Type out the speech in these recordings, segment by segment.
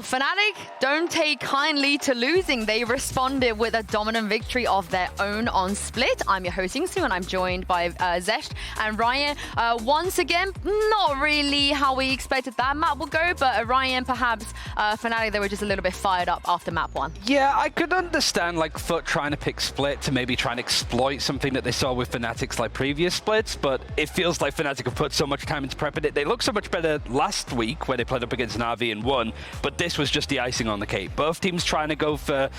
Well, Fnatic don't take kindly to losing. They responded with a dominant victory of their own on Split. I'm your host, Yinsu, and I'm joined by Zescht and Ryan. Once again, not really how we expected that map will go, but Ryan, perhaps Fnatic, they were just a little bit fired up after map one. Yeah, I could understand like FUT trying to pick Split to maybe try and exploit something that they saw with Fnatic's like previous splits, but it feels like Fnatic have put so much time into prepping it. They looked so much better last week where they played up against Na'Vi and won, but this was just the icing on the cake. Both teams trying to go for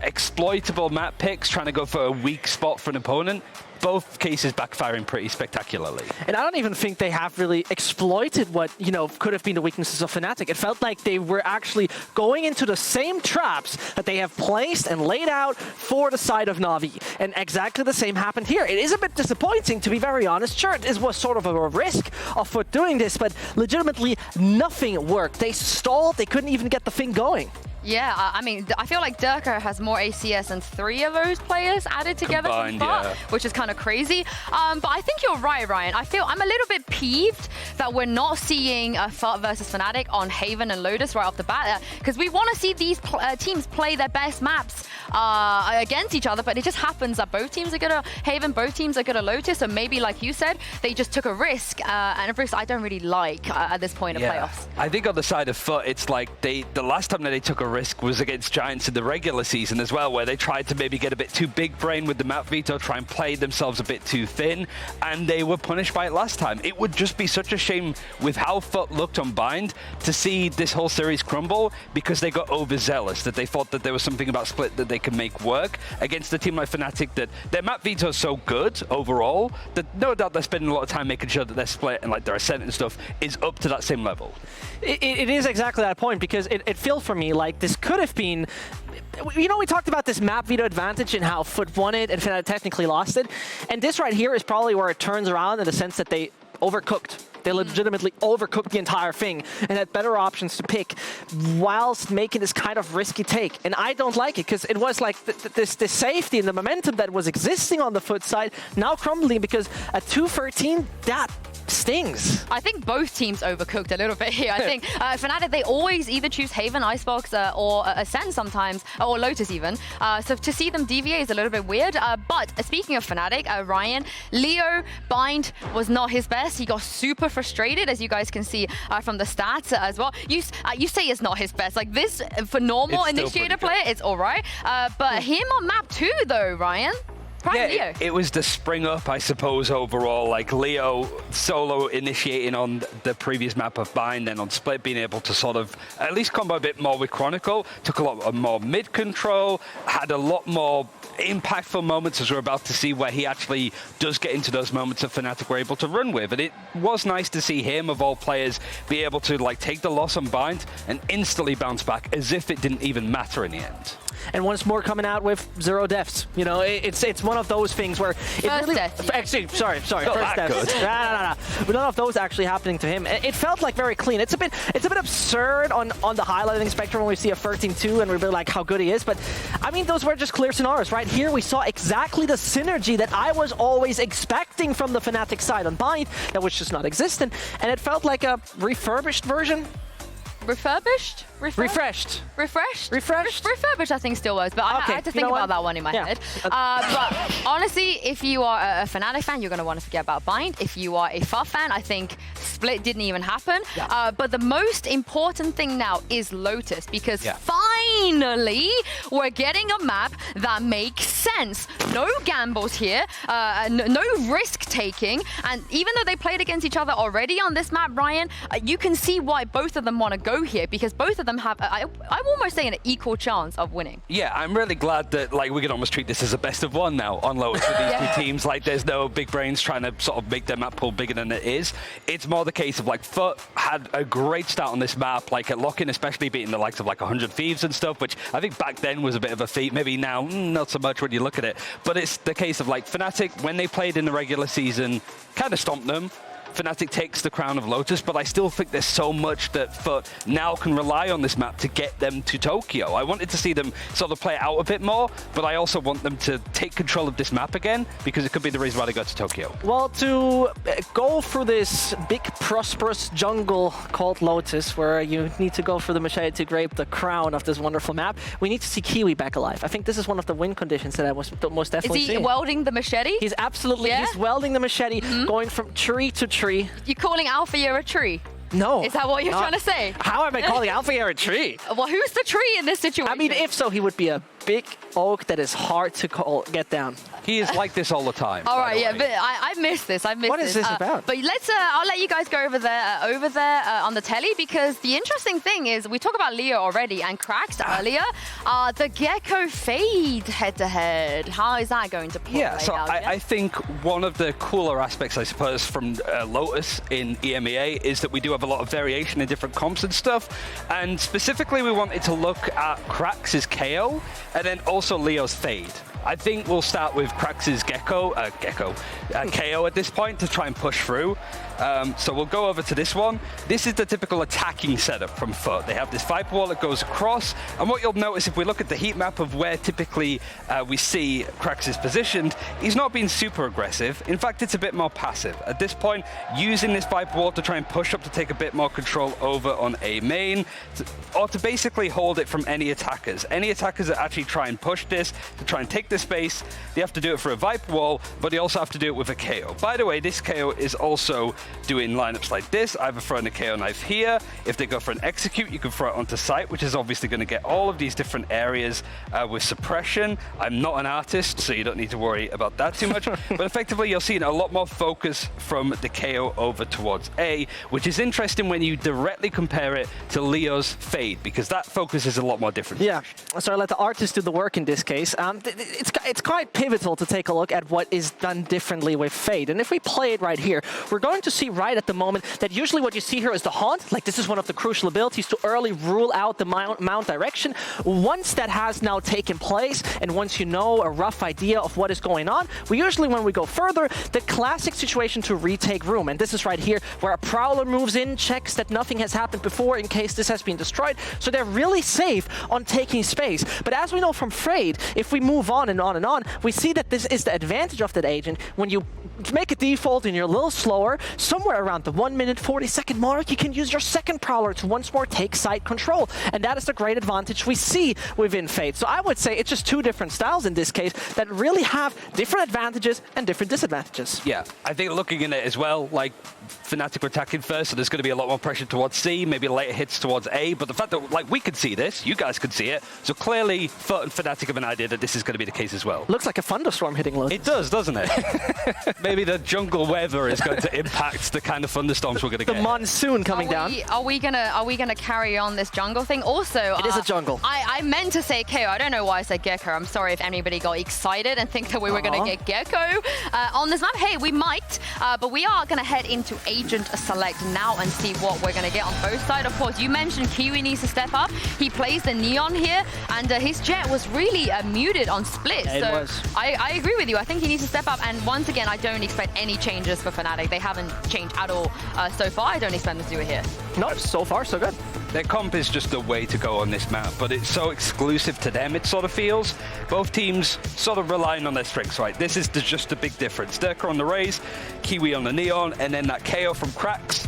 exploitable map picks, trying to go for a weak spot for an opponent. Both cases backfiring pretty spectacularly. And I don't even think they have really exploited what, you know, could have been the weaknesses of Fnatic. It felt like they were actually going into the same traps that they have placed and laid out for the side of Na'Vi. And exactly the same happened here. It is a bit disappointing, to be very honest. Sure, it was sort of a risk of FUT doing this, but legitimately nothing worked. They stalled, they couldn't even get the thing going. Yeah, I mean, I feel like Durka has more ACS than 3 of those players added together combined, from FUT, yeah. which is kind of crazy. But I think you're right, Ryan. I feel I'm a little bit peeved that we're not seeing FUT versus Fnatic on Haven and Lotus right off the bat, because we want to see these teams play their best maps against each other, but it just happens that both teams are good at Haven, both teams are good at Lotus, and maybe, like you said, they just took a risk, and a risk I don't really like at this point of playoffs. I think on the side of FUT, it's like the last time that they took a risk was against Giants in the regular season as well, where they tried to maybe get a bit too big brain with the map veto, try and play themselves a bit too thin, and they were punished by it last time. It would just be such a shame with how FUT looked on Bind to see this whole series crumble because they got overzealous, that they thought that there was something about Split that they could make work against a team like Fnatic, that their map veto is so good overall that no doubt they're spending a lot of time making sure that their Split and like their Ascent and stuff is up to that same level. It is exactly that point, because it felt for me like this could have been, you know, we talked about this map veto advantage and how FUT won it and Fnatic technically lost it. And this right here is probably where it turns around in the sense that they overcooked. They legitimately overcooked the entire thing and had better options to pick whilst making this kind of risky take. And I don't like it, because it was like this safety and the momentum that was existing on the FUT side now crumbling, because at 2-13, that stings. I think both teams overcooked a little bit here. I think Fnatic, they always either choose Haven, Icebox, or Ascent sometimes, or Lotus even. So to see them deviate is a little bit weird. But speaking of Fnatic, Ryan, Leo Bind was not his best. He got super frustrated, as you guys can see from the stats as well. You say it's not his best. Like this, for normal initiator player, it's all right. But him on map 2 though, Ryan. Yeah, it was the spring up, I suppose, overall. Like Leo solo initiating on the previous map of Bind, then on Split being able to sort of at least combo a bit more with Chronicle, took a lot more mid control, had a lot more impactful moments, as we're about to see, where he actually does get into those moments that Fnatic were able to run with. And it was nice to see him, of all players, be able to like take the loss on Bind and instantly bounce back as if it didn't even matter in the end. And once more coming out with 0 deaths. You know, it's one of those things where it really... Actually, sorry, first deaths. No. But none of those actually happening to him. It felt like very clean. It's a bit absurd on the highlighting spectrum when we see a 13-2 and we're a bit like how good he is. But I mean, those were just clear scenarios. Right here, we saw exactly the synergy that I was always expecting from the Fnatic side on Bind, that was just not existent. And it felt like a refurbished version. Refurbished? Refreshed. Refreshed? Refreshed? Refurbished, I think, still works, but I had to think about that one in my head. But honestly, if you are a Fnatic fan, you're going to want to forget about Bind. If you are a FUT fan, I think Split didn't even happen. Yeah. But the most important thing now is Lotus, because finally, we're getting a map that makes sense. No gambles here, no risk-taking, and even though they played against each other already on this map, Ryan, you can see why both of them want to go here, because both of them have, I'm almost saying, an equal chance of winning. Yeah, I'm really glad that like we can almost treat this as a best of one now on Lotus with these two teams. Like there's no big brains trying to sort of make their map pool bigger than it is. It's more the case of like FUT had a great start on this map, like at lock-in, especially beating the likes of like 100 Thieves and stuff, which I think back then was a bit of a feat. Maybe now, not so much when you look at it. But it's the case of like Fnatic, when they played in the regular season, kind of stomped them. Fnatic takes the crown of Lotus, but I still think there's so much that FUT now can rely on this map to get them to Tokyo. I wanted to see them sort of play it out a bit more, but I also want them to take control of this map again, because it could be the reason why they go to Tokyo. Well, to go through this big, prosperous jungle called Lotus, where you need to go for the machete to grab the crown of this wonderful map, we need to see Kiwi back alive. I think this is one of the win conditions that I was most definitely seeing. Is he seeing. welding the machete? He's absolutely, he's welding the machete, going from tree to tree. You're calling Alpha a tree? No. Is that what you're trying to say? How am I calling Alpha a tree? Well, who's the tree in this situation? I mean, if so, he would be a big oak that is hard to get down. He is like this all the time. All right, yeah, but I missed this. What is this about? But let's, I'll let you guys go over there on the telly, because the interesting thing is we talk about Leo already and Cracks earlier. The Gecko Fade head-to-head. How is that going to play out? So I think one of the cooler aspects, I suppose, from Lotus in EMEA is that we do have a lot of variation in different comps and stuff. And specifically, we wanted to look at Cracks' KO and then also Leo's Fade. I think we'll start with Cracks' KO at this point to try and push through. So we'll go over to this one. This is the typical attacking setup from FUT. They have this Viper wall that goes across, and what you'll notice if we look at the heat map of where typically we see Cracks is positioned, he's not being super aggressive. In fact, it's a bit more passive. At this point, using this Viper wall to try and push up to take a bit more control over on A main, or to basically hold it from any attackers. Any attackers that actually try and push this, to try and take the space, they have to do it for a Viper wall, but they also have to do it with a KO. By the way, this KO is also doing lineups like this, either throwing a KO knife here. If they go for an execute, you can throw it onto site, which is obviously going to get all of these different areas with suppression. I'm not an artist, so you don't need to worry about that too much. But effectively, you're seeing a lot more focus from the KO over towards A, which is interesting when you directly compare it to Leo's Fade, because that focus is a lot more different. Yeah, so I let the artist do the work in this case. It's quite pivotal to take a look at what is done differently with Fade. And if we play it right here, we're going to see right at the moment that usually what you see here is the haunt. Like, this is one of the crucial abilities to early rule out the mount direction. Once that has now taken place, and once you know a rough idea of what is going on, we usually, when we go further, the classic situation to retake room. And this is right here where a Prowler moves in, checks that nothing has happened before in case this has been destroyed. So they're really safe on taking space. But as we know from Fade, if we move on and on and on, we see that this is the advantage of that agent. When you make a default and you're a little slower, somewhere around the 1 minute 40-second mark, you can use your second Prowler to once more take site control. And that is the great advantage we see within Fade. So I would say it's just two different styles in this case that really have different advantages and different disadvantages. Yeah, I think looking in it as well, like Fnatic were attacking first, so there's going to be a lot more pressure towards C, maybe later hits towards A, but the fact that, like, we could see this, you guys could see it, so clearly FUT and Fnatic have an idea that this is going to be the case as well. Looks like a thunderstorm hitting Lotus. It does, doesn't it? Maybe the jungle weather is going to impact the kind of thunderstorms we're going to get. The monsoon coming down. Are we gonna carry on this jungle thing? Also, it is a jungle. I meant to say KO. I don't know why I said Gecko. I'm sorry if anybody got excited and think that we were gonna get Gecko on this map. Hey, we might, but we are gonna head into Agent Select now and see what we're gonna get on both sides. Of course, you mentioned Kiwi needs to step up. He plays the Neon here, and his jet was really muted on split. Yeah, so it was. I agree with you. I think he needs to step up. And once again, I don't expect any changes for Fnatic. They haven't changed at all so far. I don't expect them to do it here. No, so far so good. Their comp is just the way to go on this map, but it's so exclusive to them, it sort of feels. Both teams sort of relying on their strengths, right? This is just a big difference. Durka on the Raze, Kiwi on the Neon, and then that KO from Cracks.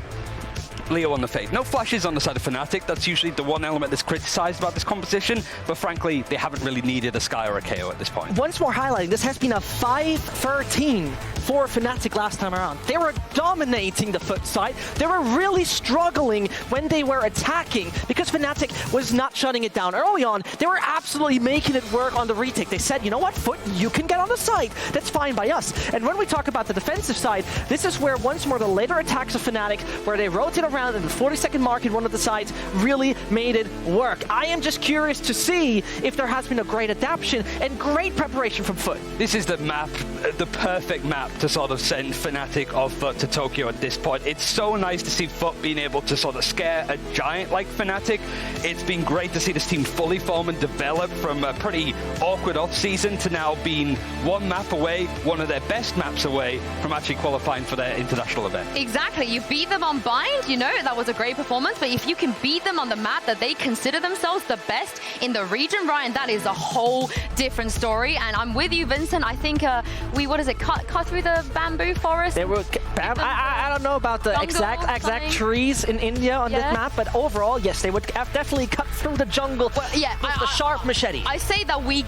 Leo on the Fade. No flashes on the side of Fnatic. That's usually the one element that's criticized about this composition, but frankly, they haven't really needed a Sky or a KO at this point. Once more highlighting, this has been a 5-13 for Fnatic last time around. They were dominating the FUT side. They were really struggling when they were attacking because Fnatic was not shutting it down early on. They were absolutely making it work on the retake. They said, you know what, FUT, you can get on the side. That's fine by us. And when we talk about the defensive side, this is where once more the later attacks of Fnatic, where they rotate around round and the 40-second mark in one of the sides really made it work. I am just curious to see if there has been a great adaptation and great preparation from FUT. This is the map, the perfect map to sort of send Fnatic or FUT to Tokyo at this point. It's so nice to see FUT being able to sort of scare a giant like Fnatic. It's been great to see this team fully form and develop from a pretty awkward off-season to now being one map away, one of their best maps away from actually qualifying for their international event. Exactly. You beat them on Bind, you know, that was a great performance, but if you can beat them on the map that they consider themselves the best in the region, Ryan, that is a whole different story. And I'm with you, Vincent. I think cut through the bamboo forest? They were, I don't know about the exact trees in India on this map, but overall, yes, they would have definitely cut through the jungle with the sharp machete. I say that we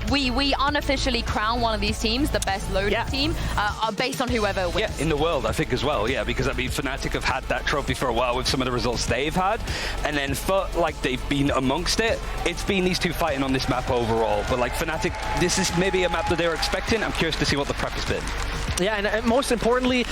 unofficially crown one of these teams the best loaded team based on whoever wins. Yeah, in the world, I think as well, yeah, because I mean, Fnatic have had that trophy for a while with some of the results they've had, and then FUT, like, they've been amongst it. It's been these two fighting on this map overall, but like Fnatic, this is maybe a map that they were expecting. I'm curious to see what the prep has been. Yeah, and most importantly,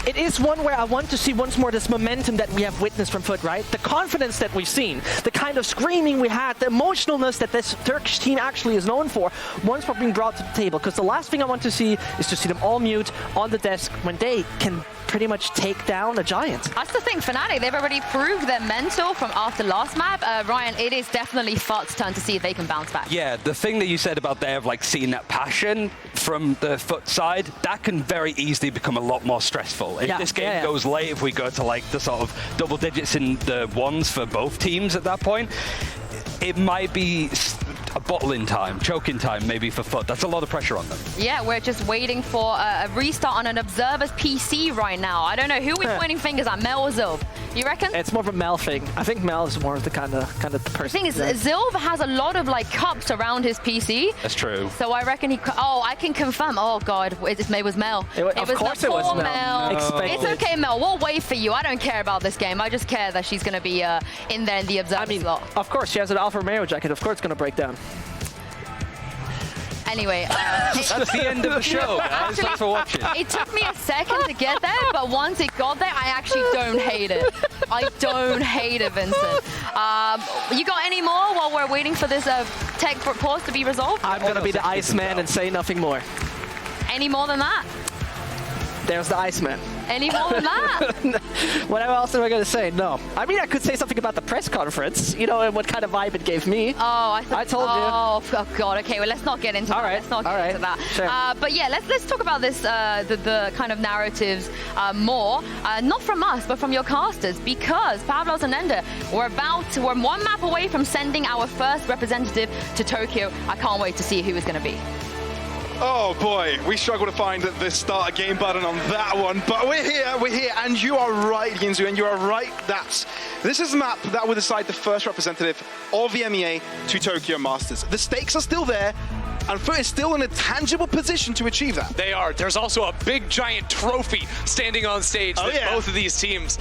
it is one where I want to see once more this momentum that we have witnessed from FUT, right? The confidence that we've seen, the kind of screaming we had, the emotionalness that this Turkish team actually is known for, once more being brought to the table. Because the last thing I want to see is to see them all mute on the desk when they can pretty much take down a giant. That's the thing, Fnatic, they've already proved their mental from after last map. Ryan, it is definitely FUT's turn to see if they can bounce back. Yeah, the thing that you said about there of like seeing that passion from the FUT side, that can very easily become a lot more stressful. If this game goes late, if we go to like the sort of double digits in the ones for both teams at that point, it might be a bottling time, choking time maybe for FUT. That's a lot of pressure on them. Yeah, we're just waiting for a restart on an observer's PC right now. I don't know who we're pointing fingers at, Mel or Zilv. You reckon? It's more of a Mel thing. I think Mel is more of the kind of the person. The thing is, Zilv has a lot of like cups around his PC. That's true. So I reckon I can confirm. Oh God, it was Mel. Of course it was Mel. No. It's okay, Mel. We'll wait for you. I don't care about this game. I just care that she's going to be in there in the observer slot. Of course, she has an Alpha Romeo jacket. Of course, it's going to break down. Anyway, that's the end of the show, guys. Actually, thanks for watching. It took me a second to get there, but once it got there, I actually don't hate it. I don't hate it, Vincent. You got any more while we're waiting for this tech pause to be resolved? I'm going to be the Iceman and say nothing more. Any more than that? There's the Iceman. Any more than that? What else am I going to say? No. I mean, I could say something about the press conference, you know, and what kind of vibe it gave me. Oh, I told you. Oh, God. Okay, well, let's not get into that. Let's not get into that. Sure. But yeah, let's talk about this, the kind of narratives more. Not from us, but from your casters, because Pavlos and Ender, we're one map away from sending our first representative to Tokyo. I can't wait to see who it's going to be. Oh boy, we struggle to find the start a game button on that one, but we're here, and you are right, Yinsu, and you are right that this is a map that will decide the first representative of the EMEA to Tokyo Masters. The stakes are still there, and FUT is still in a tangible position to achieve that. They are. There's also a big giant trophy standing on stage that both of these teams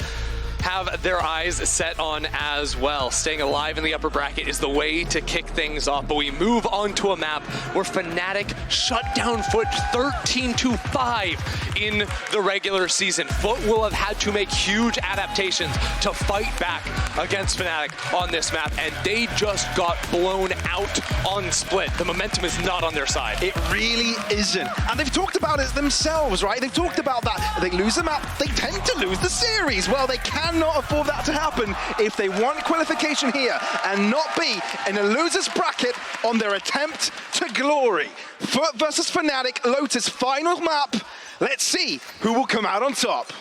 have their eyes set on as well. Staying alive in the upper bracket is the way to kick things off, but we move on to a map where Fnatic shut down FUT 13-5 in the regular season. FUT will have had to make huge adaptations to fight back against Fnatic on this map, and they just got blown out on Split. The momentum is not on their side. It really isn't. And they've talked about it themselves, right? They've talked about that. They lose the map, they tend to lose the series. Well, they cannot afford that to happen if they want qualification here and not be in a loser's bracket on their attempt to glory. FUT versus Fnatic, Lotus final map. Let's see who will come out on top.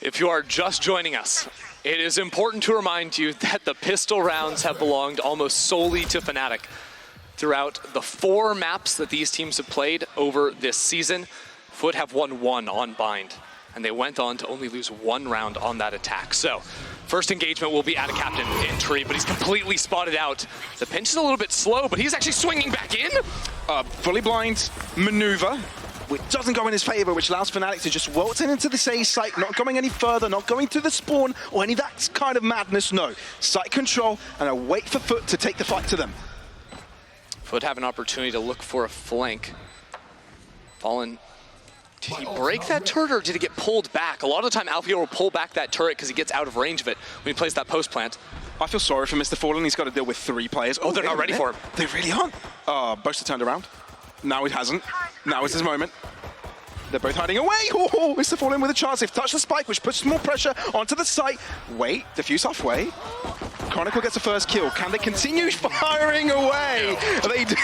If you are just joining us, it is important to remind you that the pistol rounds have belonged almost solely to Fnatic. Throughout the 4 maps that these teams have played over this season, FUT have won 1 on Bind, and they went on to only lose 1 round on that attack. So, first engagement will be at a captain in Tree, but he's completely spotted out. The pinch is a little bit slow, but he's actually swinging back in. Fully blind maneuver, which doesn't go in his favor, which allows Fnatic to just waltz in into this A site, not going any further, not going to the spawn or any of that kind of madness, no. Site control and a wait for FUT to take the fight to them. FUT have an opportunity to look for a flank. Fallen Did he break that turret or did he get pulled back? A lot of the time, Alfio will pull back that turret because he gets out of range of it when he plays that post plant. I feel sorry for Mr. Fallen. He's got to deal with 3 players. Oh, they're not ready for him. They really aren't. Boaster turned around. Now it hasn't. Now is his moment. They're both hiding away. Oh, Mr. Fallen with a chance. They've touched the spike, which puts more pressure onto the site. Wait, diffuse halfway. Chronicle gets the first kill. Can they continue firing away? They do.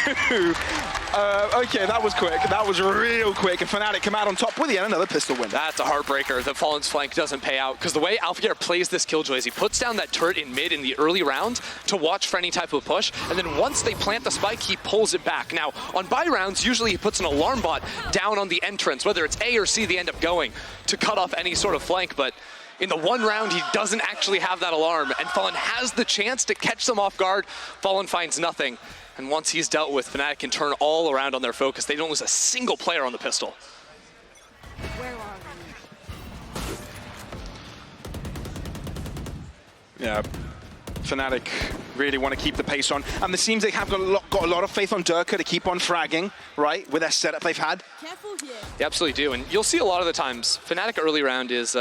Okay, that was quick. That was real quick. And Fnatic come out on top with yet another pistol win. That's a heartbreaker. The Fallen's flank doesn't pay out because the way Alfgeir plays this Killjoy is he puts down that turret in mid in the early round to watch for any type of push, and then once they plant the spike, he pulls it back. Now, on buy rounds, usually he puts an alarm bot down on the entrance, whether it's A or C, they end up going to cut off any sort of flank, but in the one round, he doesn't actually have that alarm, and Fallen has the chance to catch them off guard. Fallen finds nothing, and once he's dealt with, Fnatic can turn all around on their focus. They don't lose a single player on the pistol. Where are we? Yeah, Fnatic really want to keep the pace on, and it seems they have got a lot of faith on Durka to keep on fragging, right, with their setup they've had. Careful here. They absolutely do, and you'll see a lot of the times, Fnatic early round is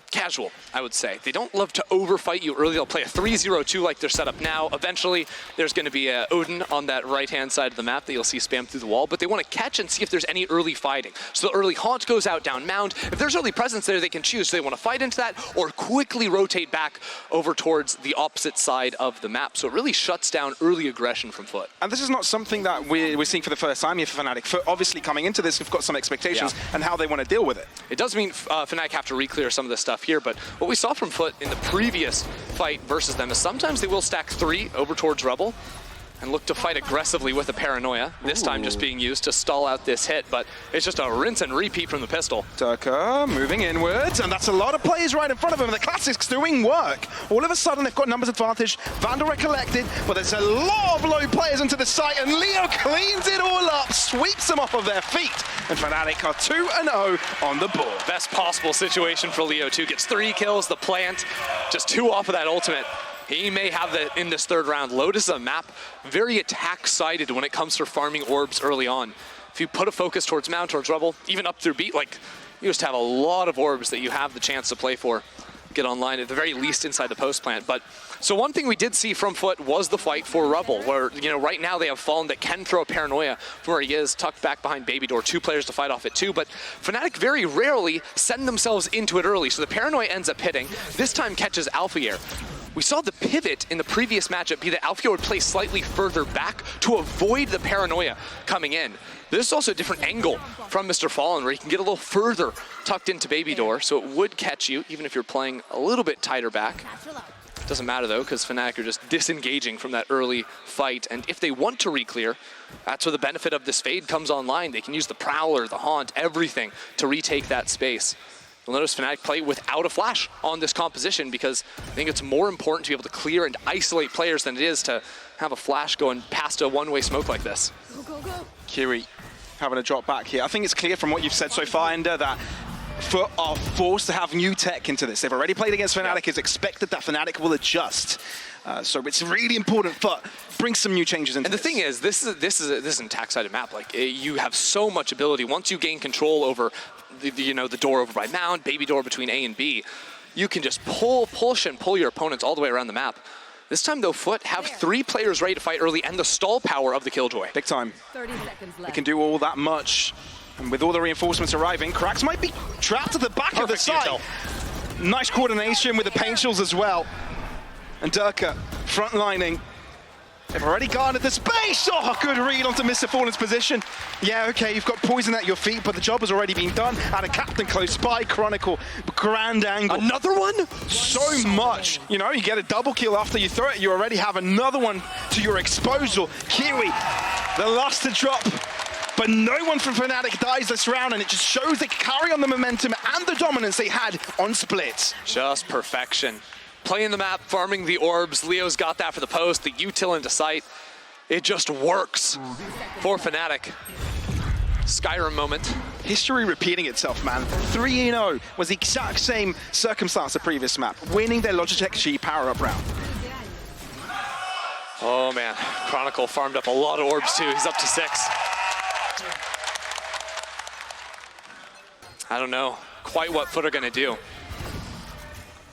casual, I would say. They don't love to overfight you early. They'll play a 3-0-2 like they're set up now. Eventually, there's going to be a Odin on that right-hand side of the map that you'll see spam through the wall, but they want to catch and see if there's any early fighting. So the early haunt goes out down mound. If there's early presence there, they can choose. So they want to fight into that or quickly rotate back over towards the opposite side of the map. So it really shuts down early aggression from FUT. And this is not something that we're seeing for the first time here for Fnatic. FUT obviously coming into this, we've got some expectations and how they want to deal with it. It does mean Fnatic have to re-clear some of this stuff here, but what we saw from FUT in the previous fight versus them is sometimes they will stack 3 over towards Rebel and look to fight aggressively with a Paranoia, this time just being used to stall out this hit, but it's just a rinse and repeat from the pistol. Durka moving inwards, and that's a lot of players right in front of him. The Classics doing work. All of a sudden, they've got numbers advantage. Vandal recollected, but there's a lot of low players into the site, and Leo cleans it all up, sweeps them off of their feet, and Fnatic are 2-0 on the board. Best possible situation for Leo, too. Gets 3 kills, the plant, just 2 off of that ultimate. He may have that in this third round. Lotus is a map very attack-sided when it comes to farming orbs early on. If you put a focus towards Mount, towards Rebel, even up through beat, like, you just have a lot of orbs that you have the chance to play for. Get online, at the very least inside the post plant. But so one thing we did see from FUT was the fight for Rebel, where, you know, right now they have Fallen that can throw a Paranoia from where he is, tucked back behind Baby Door, 2 players to fight off it too, but Fnatic very rarely send themselves into it early, so the Paranoia ends up hitting. This time catches Alfgeir. We saw the pivot in the previous matchup be that Alfgeir would play slightly further back to avoid the Paranoia coming in. This is also a different angle from Mr. Fallen, where he can get a little further tucked into Baby Door, so it would catch you, even if you're playing a little bit tighter back. Doesn't matter, though, because Fnatic are just disengaging from that early fight, and if they want to re-clear, that's where the benefit of this Fade comes online. They can use the Prowler, the Haunt, everything to retake that space. You'll notice Fnatic play without a flash on this composition because I think it's more important to be able to clear and isolate players than it is to have a flash going past a one-way smoke like this. Kiri having a drop back here. I think it's clear from what you've said so far, Ender, that FUT are forced to have new tech into this. They've already played against Fnatic. It's expected that Fnatic will adjust. So it's really important FUT bring some new changes into this. And the thing is, this is an attack-sided map. Like, you have so much ability. Once you gain control over the door over by Mound, Baby Door between A and B, you can just push and pull your opponents all the way around the map. This time, though, FUT have 3 players ready to fight early and the stall power of the Killjoy. Big time. 30 seconds left. They can do all that much. And with all the reinforcements arriving, Cracks might be trapped at the back of the site. Nice coordination with the paint shields as well. And Durka frontlining. They've already guarded the space. Oh, good read onto Mr. Fallen's position. Yeah, okay, you've got poison at your feet, but the job has already been done. And a captain close by, Chronicle, grand angle. Another one? So much. You know, you get a double kill after you throw it. You already have another one to your disposal. Kiwi, the last to drop. But no one from Fnatic dies this round, and it just shows they carry on the momentum and the dominance they had on Split. Just perfection. Playing the map, farming the orbs. Leo's got that for the post, the util into sight. It just works for Fnatic. Skyrim moment. History repeating itself, man. 3-0 was the exact same circumstance the previous map, winning their Logitech G power-up round. Oh man, Chronicle farmed up a lot of orbs too. He's up to 6. I don't know quite what FUT are going to do.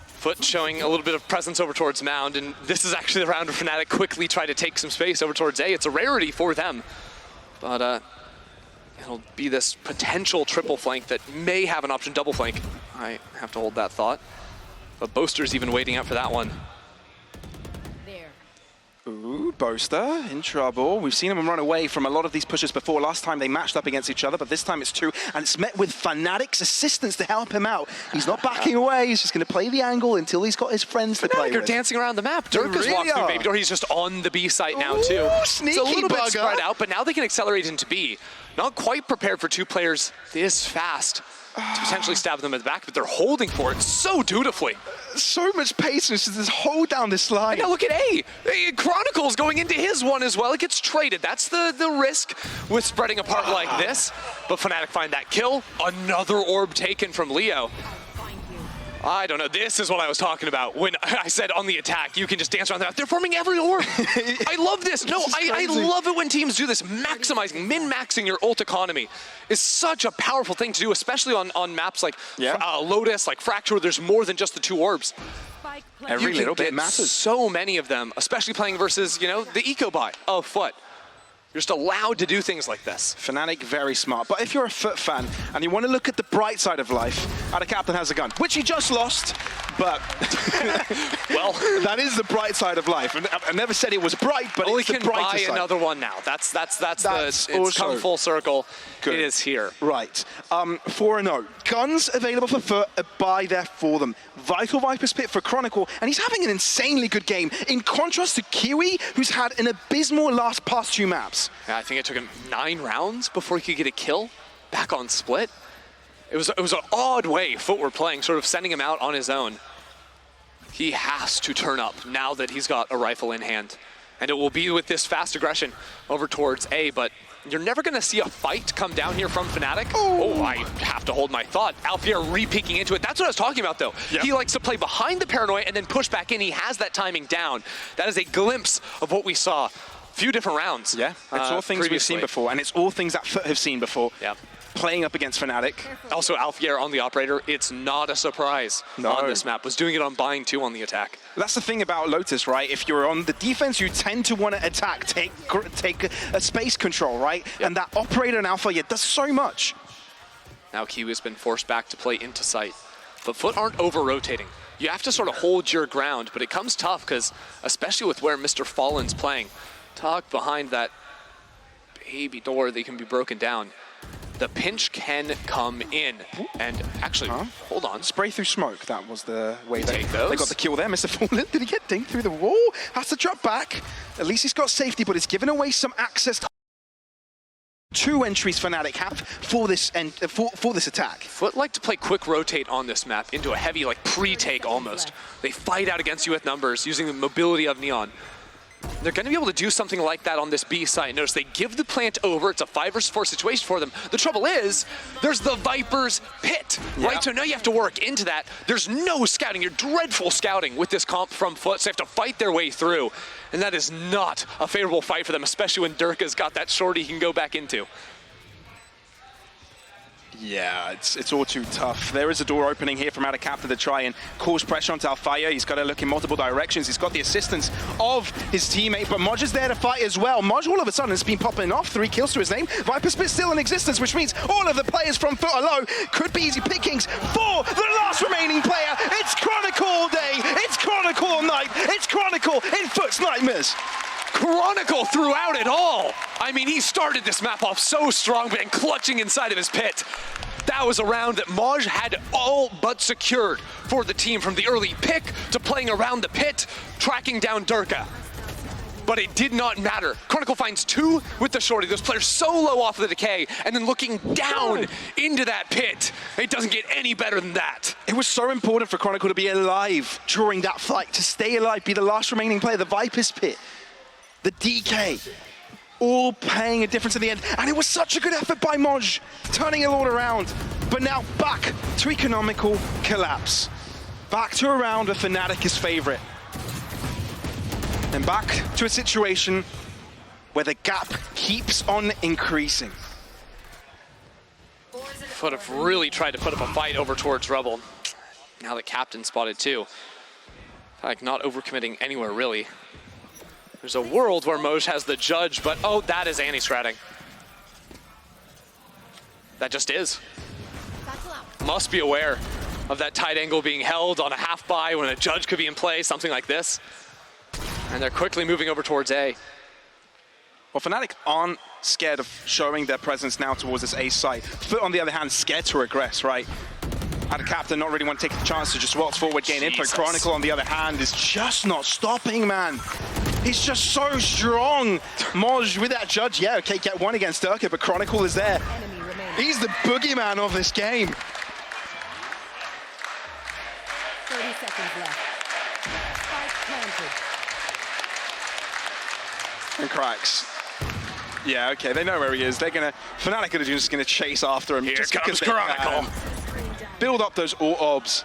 FUT showing a little bit of presence over towards Mound, and this is actually the round where Fnatic quickly try to take some space over towards A. It's a rarity for them, but it'll be this potential triple flank that may have an option double flank. I have to hold that thought. But Boaster's even waiting out for that one. Ooh, Boaster in trouble. We've seen him run away from a lot of these pushes before. Last time they matched up against each other, but this time it's two, and it's met with Fnatic's assistance to help him out. He's not backing away. He's just going to play the angle until he's got his friends to play with. Fnatic are dancing around the map. Dirk has walked through Baby Door. He's just on the B site now, too. Ooh, sneaky it's a little bit bugger. spread out, but now they can accelerate into B. Not quite prepared for two players this fast to potentially stab them at the back, but they're holding for it so dutifully. So much patience to just hold down this line. And now look at A. Chronicles going into his one as well. It gets traded. That's the risk with spreading apart like this. But Fnatic find that kill. Another orb taken from Leo. I don't know. This is what I was talking about when I said on the attack, you can just dance around the map. They're forming every orb. I love this. No, I love it when teams do this. Maximizing, min-maxing your ult economy is such a powerful thing to do, especially on maps like Lotus, like Fracture, where there's more than just the two orbs. Every little bit matters. So many of them, especially playing versus, you know, the eco buy of FUT. You're just allowed to do things like this. Fnatic, very smart. But if you're a FUT fan and you want to look at the bright side of life, our captain has a gun, which he just lost, but well, that is the bright side of life. And I never said it was bright, but it's the brighter side. Buy another one now. That's it's come full circle. Good. It is here. Right. 4-0. Guns available for FUT, buy there for them. Vital Viper's Pit for Chronicle, and he's having an insanely good game, in contrast to Kiwi, who's had an abysmal past two maps. Yeah, I think it took him 9 rounds before he could get a kill back on Split. It was an odd way FUT were playing, sort of sending him out on his own. He has to turn up now that he's got a rifle in hand. And it will be with this fast aggression over towards A, but you're never going to see a fight come down here from Fnatic. Oh, I have to hold my thought. Alfier re-peeking into it. That's what I was talking about, though. Yep. He likes to play behind the Paranoia and then push back in. He has that timing down. That is a glimpse of what we saw. Few different rounds. Yeah, it's all things we've seen before, and it's all things that FUT have seen before. Yep. Playing up against Fnatic. Also, Alfier on the operator, it's not a surprise on this map. Was doing it on buying too on the attack. That's the thing about Lotus, right? If you're on the defense, you tend to want to attack, take a space control, right? Yep. And that operator and Alfier does so much. Now Kiwi's been forced back to play into sight, but FUT aren't over-rotating. You have to sort of hold your ground, but it comes tough because, especially with where Mr. Fallen's playing, tucked behind that baby door, they can be broken down. The pinch can come in, and actually, hold on. Spray through smoke, that was the way they those. Got the kill there. Mr. Fallen, did he get dinged through the wall? Has to drop back. At least he's got safety, but it's given away some access to 2 entries Fnatic have for this for this attack. FUT like to play quick rotate on this map into a heavy, like, pre-take almost. They fight out against you with numbers using the mobility of Neon. They're going to be able to do something like that on this B site. Notice they give the plant over. It's a 5 versus 4 situation for them. The trouble is, there's the Viper's Pit, right? So now you have to work into that. There's no scouting. You're dreadful scouting with this comp from FUT, so they have to fight their way through. And that is not a favorable fight for them, especially when Durka's got that shorty he can go back into. Yeah, it's all too tough. There is a door opening here from Captain to try and cause pressure onto Alfier. He's got to look in multiple directions. He's got the assistance of his teammate, but Modge is there to fight as well. Modge all of a sudden has been popping off. 3 kills to his name. Viper Spit still in existence, which means all of the players from FUT are low. Could be easy pickings for the last remaining player. It's Chronicle all day. It's Chronicle all night. It's Chronicle in FUT's Nightmares. Chronicle throughout it all. I mean, he started this map off so strong, but clutching inside of his pit. That was a round that Modge had all but secured for the team, from the early pick to playing around the pit, tracking down Durka. But it did not matter. Chronicle finds 2 with the shorty. Those players so low off of the decay, and then looking down into that pit. It doesn't get any better than that. It was so important for Chronicle to be alive during that fight, to stay alive, be the last remaining player, the Viper's Pit. The DK, all paying a difference in the end. And it was such a good effort by Modge, turning it all around. But now back to economical collapse. Back to a round where Fnatic is favorite. And back to a situation where the gap keeps on increasing. FUT have really tried to put up a fight over towards Rebel. Now the captain spotted too. Like not overcommitting anywhere really. There's a world where Moj has the judge, but oh, that is anti-stratting. That just is. Must be aware of that tight angle being held on a half buy when a judge could be in play, something like this. And they're quickly moving over towards A. Well, Fnatic aren't scared of showing their presence now towards this A site. FUT, on the other hand, scared to regress, right? Had a captain not really want to take the chance to just waltz forward, gain info. Chronicle, on the other hand, is just not stopping, man. He's just so strong. Moj with that judge, yeah, okay, get one against Durka, but Chronicle is there. He's the boogeyman of this game. 30 seconds left. Spike planted. And cracks. Yeah, okay, they know where he is. They're gonna, Fnatic are just gonna chase after him. Here just comes because Chronicle. Build up those orbs.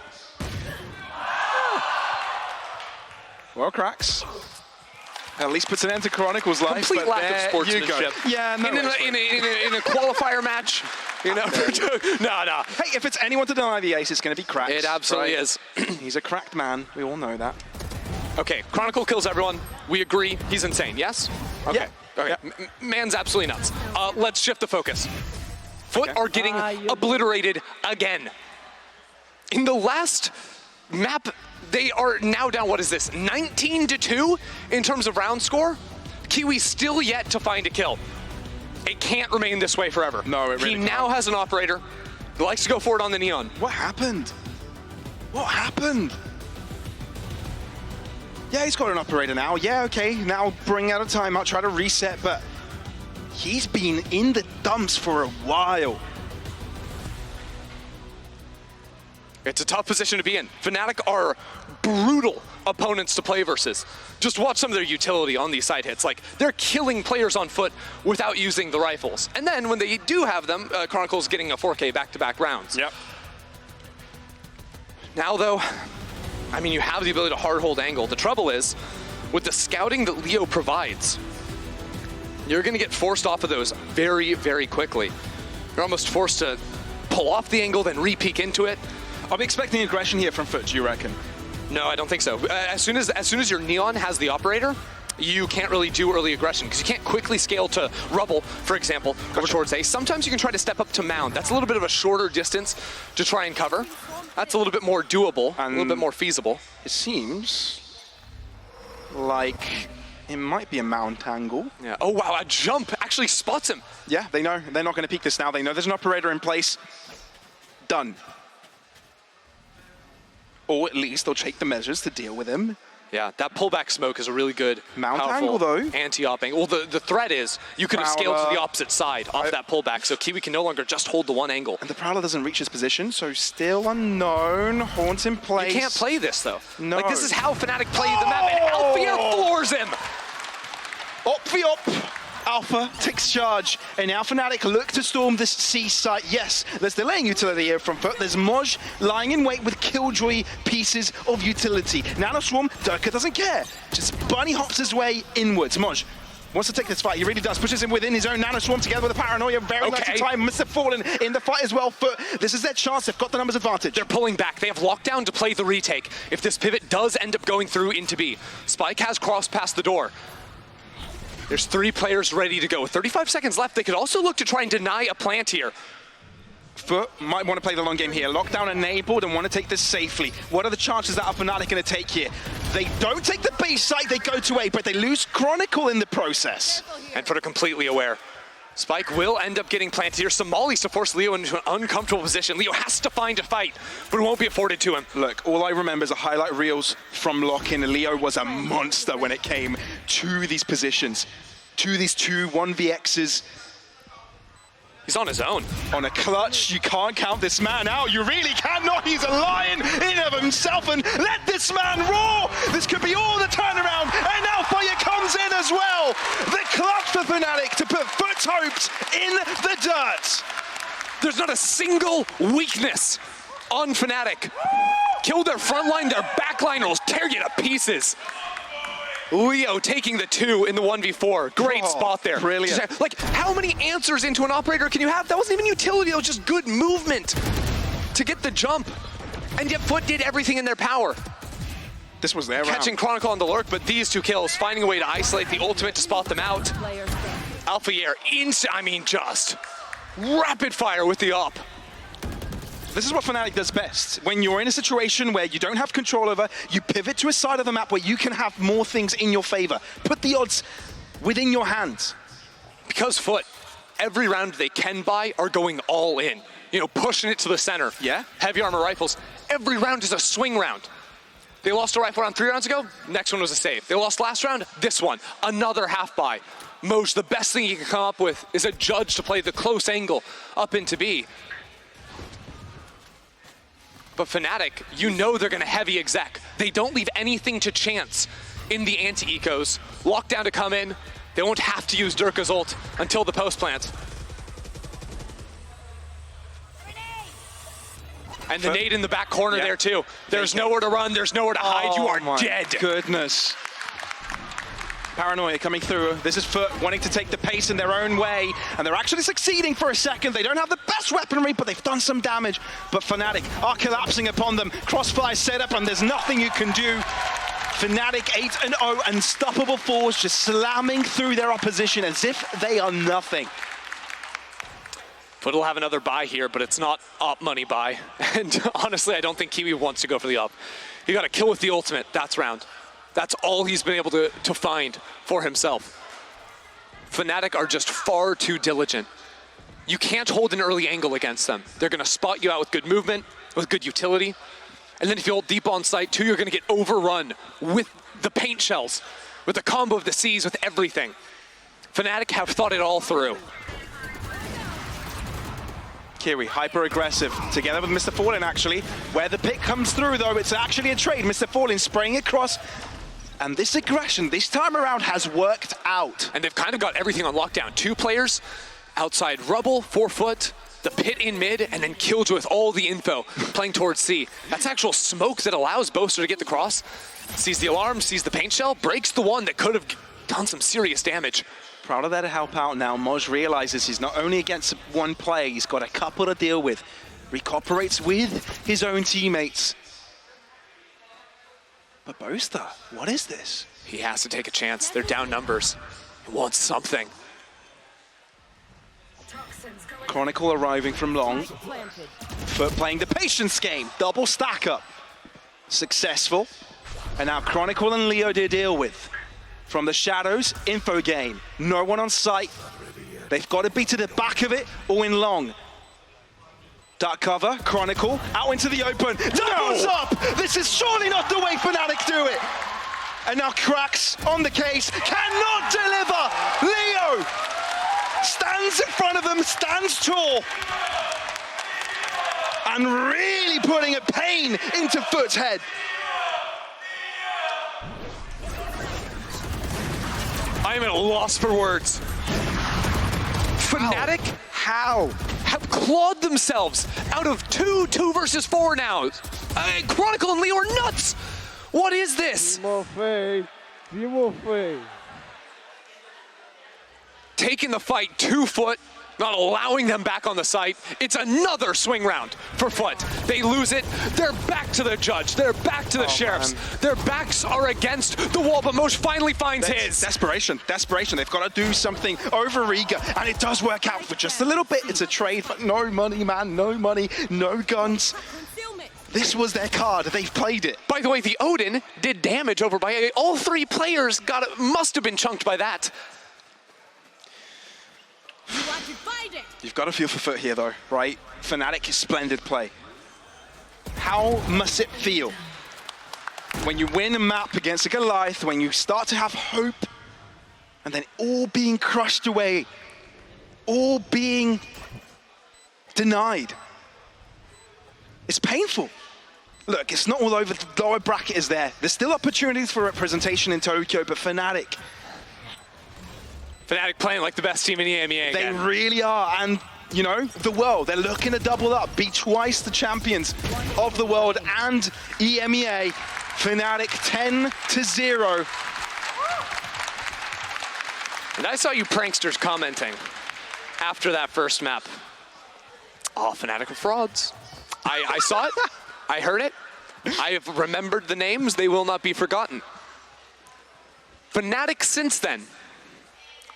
Well, cracks. At least puts an end to Chronicle's life. Complete lack of sportsmanship. Yeah, no. In a qualifier match, you know. No. Hey, if it's anyone to deny the ace, it's going to be Cracks. It absolutely is. He's a cracked man. We all know that. Okay, Chronicle kills everyone. We agree. He's insane. Yes. Okay. Yeah. Okay. Yeah. Man's absolutely nuts. Let's shift the focus. FUT are getting obliterated again. In the last map, they are now down, what is this, 19-2 in terms of round score? Kiwi's still yet to find a kill. It can't remain this way forever. No, it really He now has an operator who likes to go forward on the Neon. What happened? What happened? Yeah, he's got an operator now. Yeah, okay, now bring out a timeout, try to reset, but he's been in the dumps for a while. It's a tough position to be in. Fnatic are brutal opponents to play versus. Just watch some of their utility on these side hits. Like, they're killing players on FUT without using the rifles. And then when they do have them, Chronicle's getting a 4K back-to-back rounds. Yep. Now, though, I mean, you have the ability to hard hold angle. The trouble is, with the scouting that Leo provides, you're going to get forced off of those very, very quickly. You're almost forced to pull off the angle, then re-peek into it. I'm expecting aggression here from FUT, do you reckon? No, I don't think so. As soon as your Neon has the operator, you can't really do early aggression because you can't quickly scale to Rubble, for example, over towards A. Sometimes you can try to step up to Mound. That's a little bit of a shorter distance to try and cover. That's a little bit more doable, a little bit more feasible. It seems like it might be a mount angle. Yeah. Oh, wow, a jump actually spots him. Yeah, they know. They're not going to peek this now. They know there's an operator in place. Done. Or at least they'll take the measures to deal with him. Yeah, that pullback smoke is a really good, mount angle, though. Anti-op angle. Well, the threat is you could have scaled to the opposite side off that pullback, so Kiwi can no longer just hold the one angle. And the Prowler doesn't reach his position, so still unknown. Haunt in place. You can't play this, though. No. Like, this is how Fnatic played the map, and Alfia floors him! Op. Alpha takes charge, and now Fnatic look to storm this C site. Yes, there's delaying utility here from FUT. There's Moj lying in wait with Killjoy pieces of utility. Nanoswarm, Durka doesn't care. Just bunny hops his way inwards. Moj wants to take this fight. He really does. Pushes him within his own Nanoswarm together with a Paranoia. Very nice time. Must have fallen in the fight as well. FUT, this is their chance. They've got the numbers advantage. They're pulling back. They have lockdown to play the retake. If this pivot does end up going through into B, Spike has crossed past the door. There's 3 players ready to go. With 35 seconds left, they could also look to try and deny a plant here. FUT might want to play the long game here. Lockdown enabled and want to take this safely. What are the chances that Fnatic going to take here? They don't take the B site, they go to A, but they lose Chronicle in the process. And FUT are completely aware. Spike will end up getting planted here. Some mollies to force Leo into an uncomfortable position. Leo has to find a fight, but it won't be afforded to him. Look, all I remember is a highlight reels from lock-in. Leo was a monster when it came to these positions, to these 2 1vx's. He's on his own. On a clutch, you can't count this man out. You really cannot. He's a lion in of himself, and let this man roar. This could be all the turnaround, and now Fire comes in as well. The clutch for Fnatic to put FUT's hopes in the dirt. There's not a single weakness on Fnatic. Kill their front line, their back line will tear you to pieces. Leo taking the 2 in the 1v4. Great spot there. Brilliant. Like, how many answers into an operator can you have? That wasn't even utility, that was just good movement to get the jump. And yet FUT did everything in their power. This was their Catching round. Chronicle on the lurk, but these 2 kills, finding a way to isolate the ultimate to spot them out. Player standing. Alpha Year, just rapid fire with the op. This is what Fnatic does best. When you're in a situation where you don't have control over, you pivot to a side of the map where you can have more things in your favor. Put the odds within your hands. Because FUT, every round they can buy are going all in. You know, pushing it to the center. Yeah. Heavy armor rifles. Every round is a swing round. They lost a rifle round 3 rounds ago, next one was a save. They lost last round, this one, another half buy. Moj, the best thing he can come up with is a judge to play the close angle up into B. But Fnatic, you know they're gonna heavy exec. They don't leave anything to chance in the anti-ecos. Lockdown to come in, they won't have to use Durka's ult until the post plant. And the nade in the back corner there too. There's nowhere to run, there's nowhere to hide, you are dead. Goodness. Paranoia coming through. This is FUT wanting to take the pace in their own way, and they're actually succeeding for a second. They don't have the best weaponry, but they've done some damage. But Fnatic are collapsing upon them. Crossfire set up, and there's nothing you can do. Fnatic 8-0, unstoppable force, just slamming through their opposition as if they are nothing. FUT will have another buy here, but it's not op money buy. And honestly, I don't think Kiwi wants to go for the op. He got a kill with the ultimate, that's round. That's all he's been able to find for himself. Fnatic are just far too diligent. You can't hold an early angle against them. They're gonna spot you out with good movement, with good utility. And then if you hold deep on site too, you're gonna get overrun with the paint shells, with the combo of the C's, with everything. Fnatic have thought it all through. Kiwi, hyper-aggressive, together with Mr. Fallen, actually. Where the pick comes through, though, it's actually a trade. Mr. Fallen spraying across. And this aggression, this time around, has worked out. And they've kind of got everything on lockdown. 2 players outside rubble, 4 FUT, the pit in mid, and then Killjoy with all the info playing towards C. That's actual smoke that allows Boaster to get the cross. Sees the alarm, sees the paint shell, breaks the one that could have done some serious damage. Proud of that to help out now. Moj realizes he's not only against one player, he's got a couple to deal with. Recuperates with his own teammates. But Boaster, what is this? He has to take a chance. They're down numbers. He wants something. Chronicle arriving from long. Planted. FUT playing the patience game. Double stack up. Successful. And now Chronicle and Leo to deal with. From the shadows, info game. No one on site. They've got to be to the back of it or in long. Dark cover, Chronicle, out into the open. Doubles up! This is surely not the way Fnatic do it. And now Cracks on the case, cannot deliver. Leo stands in front of them, stands tall. And really putting a pain into FUT's head. I am at a loss for words. Fnatic How? have clawed themselves out of 2 versus 4 now. Chronicle and Leo are nuts. What is this? Taking the fight 2 FUT, not allowing them back on the site. It's another swing round for FUT. They lose it. They're back to the judge. They're back to the sheriffs. Man. Their backs are against the wall, but Moj finally finds his. Desperation. They've got to do something over eager, and it does work out for just a little bit. It's a trade, but no money, man. No money, no guns. This was their card. They've played it. By the way, the Odin did damage over by all 3 players. Must have been chunked by that. You've got to feel for FUT here, though, right? Fnatic is splendid play. How must it feel when you win a map against a Goliath, when you start to have hope, and then all being crushed away, all being denied? It's painful. Look, it's not all over. The lower bracket is there. There's still opportunities for representation in Tokyo, but Fnatic playing like the best team in the EMEA They again. really are, and you know, the world, they're looking to double up, be twice the champions of the world and EMEA. Fnatic 10-0. And I saw you pranksters commenting after that first map. Oh, Fnatic are frauds. I saw it. I heard it. I have remembered the names. They will not be forgotten. Fnatic since then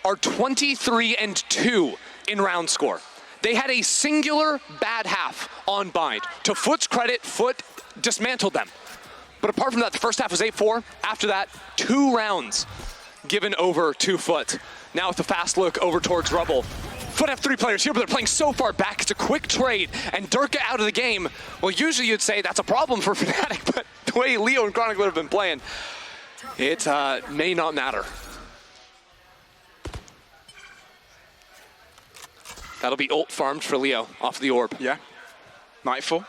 are 23-2 in round score. They had a singular bad half on Bind. To FUT's credit, FUT dismantled them. But apart from that, the first half was 8-4. After that, 2 rounds given over to FUT. Now with the fast look over towards Rubble. FUT have 3 players here, but they're playing so far back. It's a quick trade, and Durka out of the game. Well, usually you'd say that's a problem for Fnatic, but the way Leo and Chronicle have been playing, it may not matter. That'll be ult farmed for Leo off the orb. Yeah. Nightfall.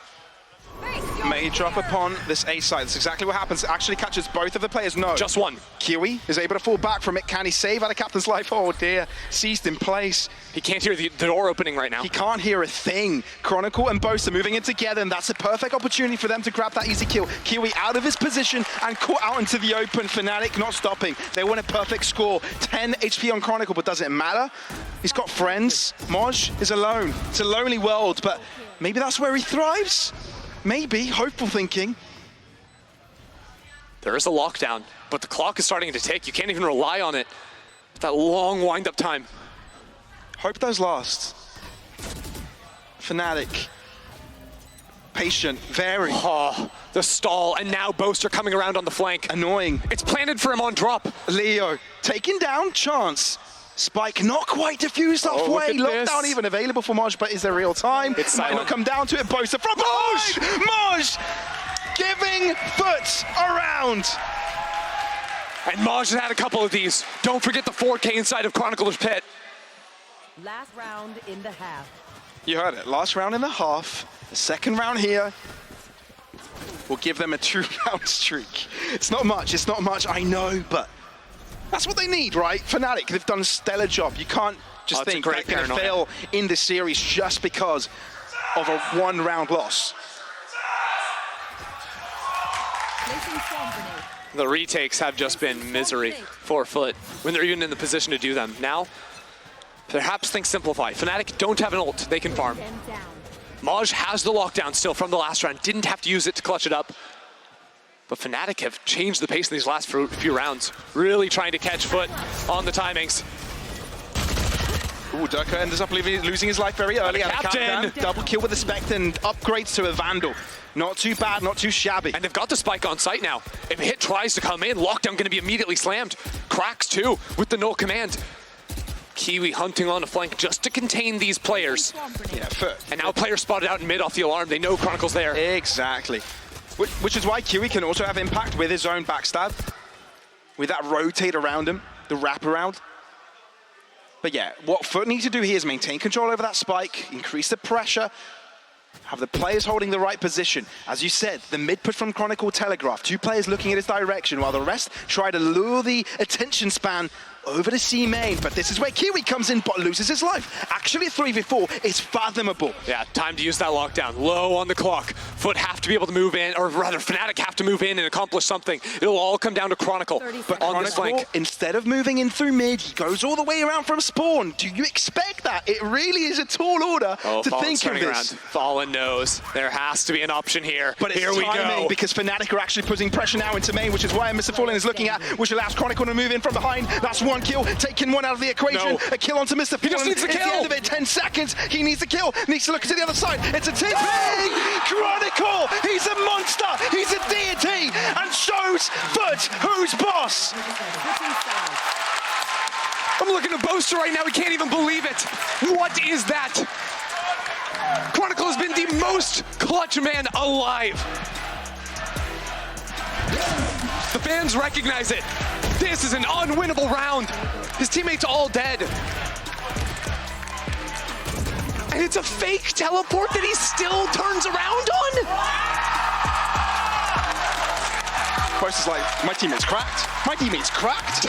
May drop upon this A side. That's exactly what happens. It actually catches both of the players. No. Just one. Kiwi is able to fall back from it. Can he save out of Captain's life? Oh dear. Seized in place. He can't hear the door opening right now. He can't hear a thing. Chronicle and Boast are moving in together, and that's a perfect opportunity for them to grab that easy kill. Kiwi out of his position and caught out into the open. Fnatic not stopping. They want a perfect score. 10 HP on Chronicle, but does it matter? He's got friends. Moj is alone. It's a lonely world, but maybe that's where he thrives. Maybe, hopeful thinking. There is a lockdown, but the clock is starting to tick. You can't even rely on it. That long wind-up time. Hope those last. Fnatic. Patient, very. Oh, the stall, and now Boaster coming around on the flank. Annoying. It's planted for him on drop. Leo, taken down, chance. Spike not quite diffused halfway. Lockdown even available for Moj, but is there real time? It's might not come down to it. Boaster from Moj! Moj giving FUT a round. And Maj has had a couple of these. Don't forget the 4K inside of Chronicler's Pit. Last round in the half. You heard it. Last round in the half. The second round here will give them a 2-round streak. It's not much, I know, but that's what they need, right? Fnatic, they've done a stellar job. You can't just think they're going to fail in this series just because of a 1-round loss. The retakes have just been misery for FUT when they're even in the position to do them. Now, perhaps things simplify. Fnatic don't have an ult they can farm. Maj has the lockdown still from the last round. Didn't have to use it to clutch it up. But Fnatic have changed the pace in these last few rounds. Really trying to catch FUT on the timings. Ooh, Durka ends up losing his life very early. Captain! Double kill with the Spectre and upgrades to a Vandal. Not too bad, not too shabby. And they've got the spike on site now. If a hit tries to come in, lockdown going to be immediately slammed. Cracks too with the null command. Kiwi hunting on a flank just to contain these players. Yeah, and now player spotted out in mid off the alarm. They know Chronicle's there. Exactly. Which is why Kiwi can also have impact with his own backstab. With that rotate around him, the wraparound. But yeah, what FUT needs to do here is maintain control over that spike, increase the pressure, have the players holding the right position. As you said, the mid push from Chronicle telegraph, 2 players looking at his direction while the rest try to lure the attention span over to C main. But this is where Kiwi comes in but loses his life. Actually, a 3v4 is fathomable. Yeah, time to use that lockdown. Low on the clock. FUT have to be able to move in, or rather Fnatic have to move in and accomplish something. It'll all come down to Chronicle but on Chronicle, this flank. Instead of moving in through mid, he goes all the way around from spawn. Do you expect that? It really is a tall order to think of this. Around. Fallen knows there has to be an option here. But it's here we go. Because Fnatic are actually putting pressure now into main, which is why Mr. Fallen is looking at, which allows Chronicle to move in from behind. That's 1 kill, taking 1 out of the equation. No. A kill onto Mr. Fallen. He just needs a kill. At the end of it, 10 seconds. He needs a kill. Needs to look to the other side. It's a TP. Chronicle. He's a monster. He's a deity, and shows FUT who's boss. I'm looking at Boaster right now. He can't even believe it. What is that? Chronicle has been the most clutch man alive. The fans recognize it. This is an unwinnable round. His teammates all dead. And it's a fake teleport that he still turns around on? Boast is like, my teammate's cracked. My teammate's cracked.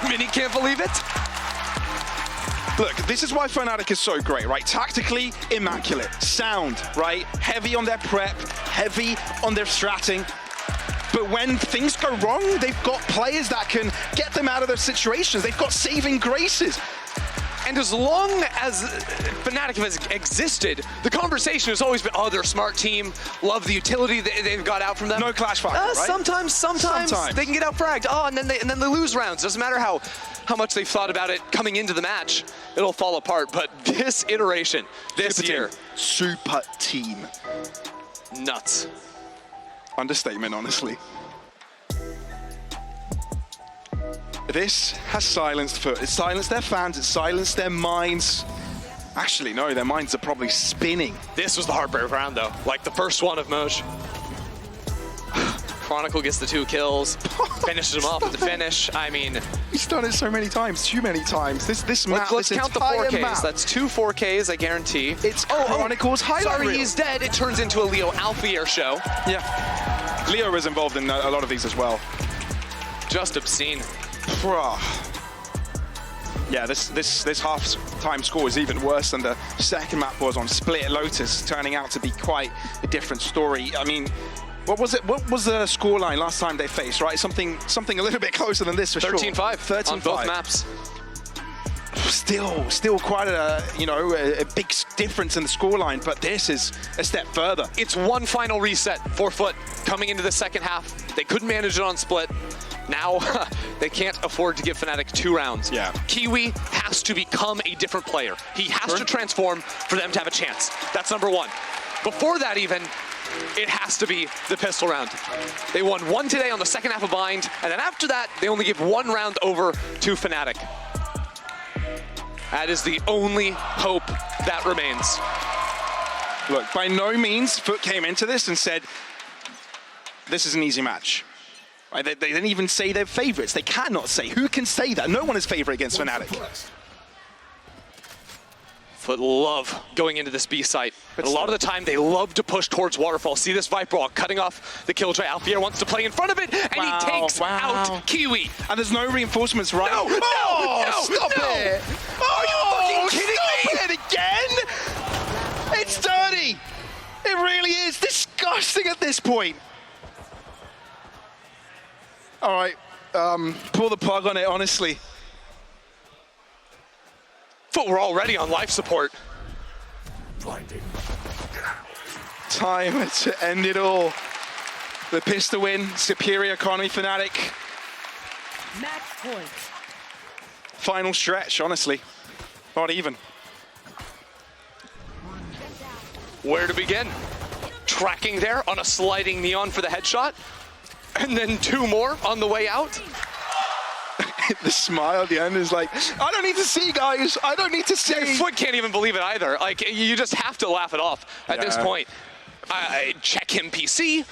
Mini can't believe it. Look, this is why Fnatic is so great, right? Tactically, immaculate. Sound, right? Heavy on their prep, heavy on their stratting. but when things go wrong, they've got players that can get them out of those situations. They've got saving graces. And as long as Fnatic has existed, the conversation has always been, oh, they're a smart team, love the utility they've got out from them. No clash factor, right? Sometimes they can get out fragged. Oh, and then they lose rounds. Doesn't matter how much they've thought about it coming into the match, it'll fall apart. But this iteration, this year. Super team. Nuts. Understatement, honestly. This has silenced FUT. It's silenced their fans, it's silenced their minds. Actually, no, their minds are probably spinning. This was the heartbreak round, though. Like the first one of Moj. Chronicle gets the 2 kills, finishes him off with the finish. I mean, he's done it so many times, too many times. This map, let's count the 4Ks. Map. That's 2 4Ks, I guarantee. It's Chronicle's highlight reel. Sorry, he's dead. It turns into a Leo Alphier show. Yeah. Leo is involved in a lot of these as well. Just obscene. Yeah, this half-time score is even worse than the second map was on Split. Lotus turning out to be quite a different story. I mean, what was it? What was the scoreline last time they faced? Right, something a little bit closer than this for 13-5. sure. 13-5 on both maps. Still quite a big difference in the scoreline, but this is a step further. It's one final reset for FUT coming into the second half. They couldn't manage it on Split. Now, they can't afford to give Fnatic 2 rounds. Yeah. Kiwi has to become a different player. He has to transform for them to have a chance. That's number 1. Before that even, it has to be the pistol round. They won 1 today on the second half of Bind, and then after that, they only give 1 round over to Fnatic. That is the only hope that remains. Look, by no means FUT came into this and said, this is an easy match. Right, they didn't even say they're favorites. They cannot say. Who can say that? No one is favorite against Fnatic. FUT love going into this B site. But a lot of the time, they love to push towards Waterfall. See this Viper Wall cutting off the Killjoy. Alfier wants to play in front of it, and he takes out Kiwi. And there's no reinforcements, right? No, stop it! Are you fucking kidding me? It again? It's dirty. It really is disgusting at this point. All right, pull the plug on it, honestly. FUT were already on life support. Time to end it all. The pistol win, superior economy, Fnatic. Match point. Final stretch, honestly. Not even. Where to begin? Tracking there on a sliding neon for the headshot. And then 2 more on the way out. The smile at the end is like, I don't need to see, guys. I don't need to see. Yeah, FUT can't even believe it either. Like, you just have to laugh it off at this point. Check him PC.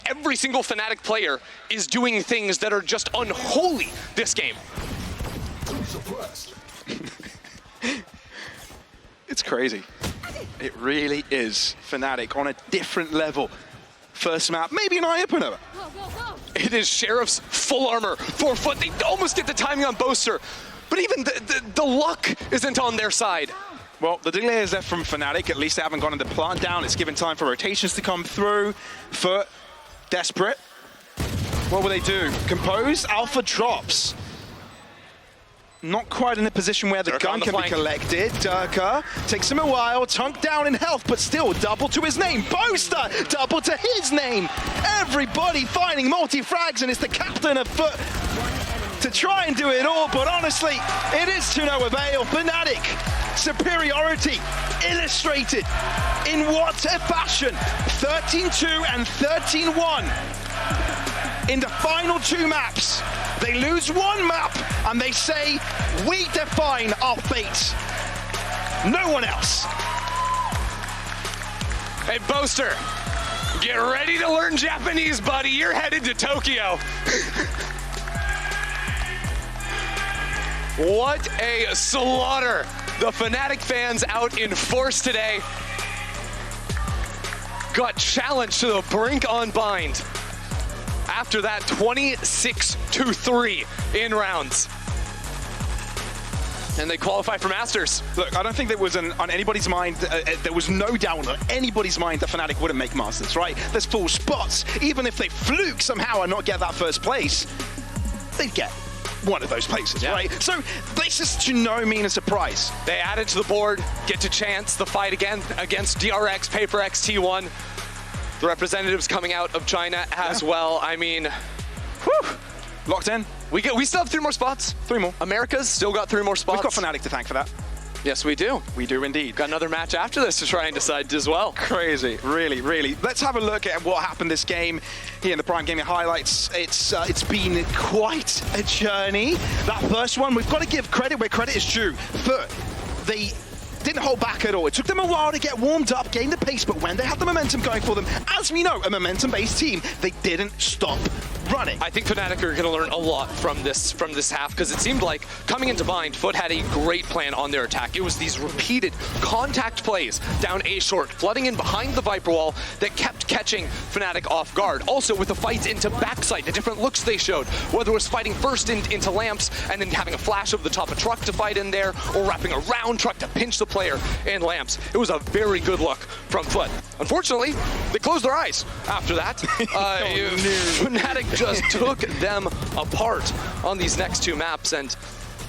Every single Fnatic player is doing things that are just unholy this game. It's crazy. It really is Fnatic on a different level. First map, maybe an eye-opener. It is Sheriff's full armor for FUT. They almost get the timing on Boaster, but even the luck isn't on their side. Well, the delay is left from Fnatic. At least they haven't gotten the plant down. It's given time for rotations to come through. FUT, desperate. What will they do? Compose, Alpha drops. Not quite in a position where the gun can be collected. Durka takes him a while, Tunk down in health, but still double to his name. Boaster, double to his name. Everybody finding multi-frags, and it's the captain of FUT to try and do it all, but honestly, it is to no avail. Fnatic, superiority, illustrated in what a fashion. 13-2 and 13-1 in the final 2 maps. They lose 1 map, and they say, we define our fate. No one else. Hey, Boaster, get ready to learn Japanese, buddy. You're headed to Tokyo. What a slaughter. The Fnatic fans out in force today got challenged to the brink on Bind. After that, 26-3 in rounds. And they qualify for Masters. Look, I don't think there was on anybody's mind, there was no doubt on anybody's mind that Fnatic wouldn't make Masters, right? There's 4 spots. Even if they fluke somehow and not get that first place, they'd get one of those places, right? So this is to no mean a surprise. They add it to the board, get to chance the fight again against DRX, PaperX, T1. The representatives coming out of China as well. I mean, whew. Locked in. We still have 3 more spots. 3 more. America's still got 3 more spots. We've got Fnatic to thank for that. Yes, we do. We do indeed. Got another match after this to try and decide as well. Crazy, really, really. Let's have a look at what happened this game here in the Prime Gaming highlights. It's been quite a journey. That first one, we've got to give credit where credit is due. FUT, they didn't hold back at all. It took them a while to get warmed up, gain the pace, but when they had the momentum going for them, as we know, a momentum-based team, they didn't stop running. I think Fnatic are going to learn a lot from this half, because it seemed like coming into Bind, FUT had a great plan on their attack. It was these repeated contact plays down A short, flooding in behind the Viper wall that kept catching Fnatic off guard. Also with the fights into backside, the different looks they showed, whether it was fighting first into lamps and then having a flash over the top of truck to fight in there, or wrapping around truck to pinch the player in lamps. It was a very good look from FUT. Unfortunately, they closed their eyes after that. Fnatic just took them apart on these next 2 maps, and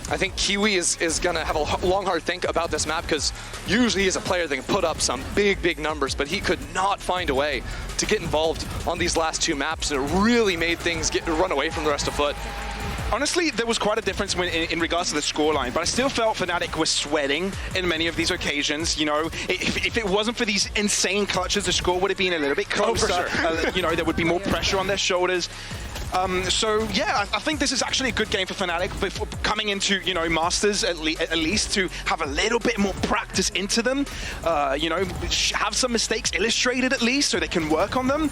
I think Kiwi is going to have a long, hard think about this map, because usually he's a player that can put up some big numbers, but he could not find a way to get involved on these last 2 maps, and it really made things run away from the rest of FUT. Honestly, there was quite a difference in regards to the scoreline, but I still felt Fnatic was sweating in many of these occasions. You know, if it wasn't for these insane clutches, the score would have been a little bit closer. Oh, for sure. You know, there would be more pressure on their shoulders. So yeah, I think this is actually a good game for Fnatic before coming into, you know, Masters at least to have a little bit more practice into them. You know, have some mistakes illustrated at least so they can work on them.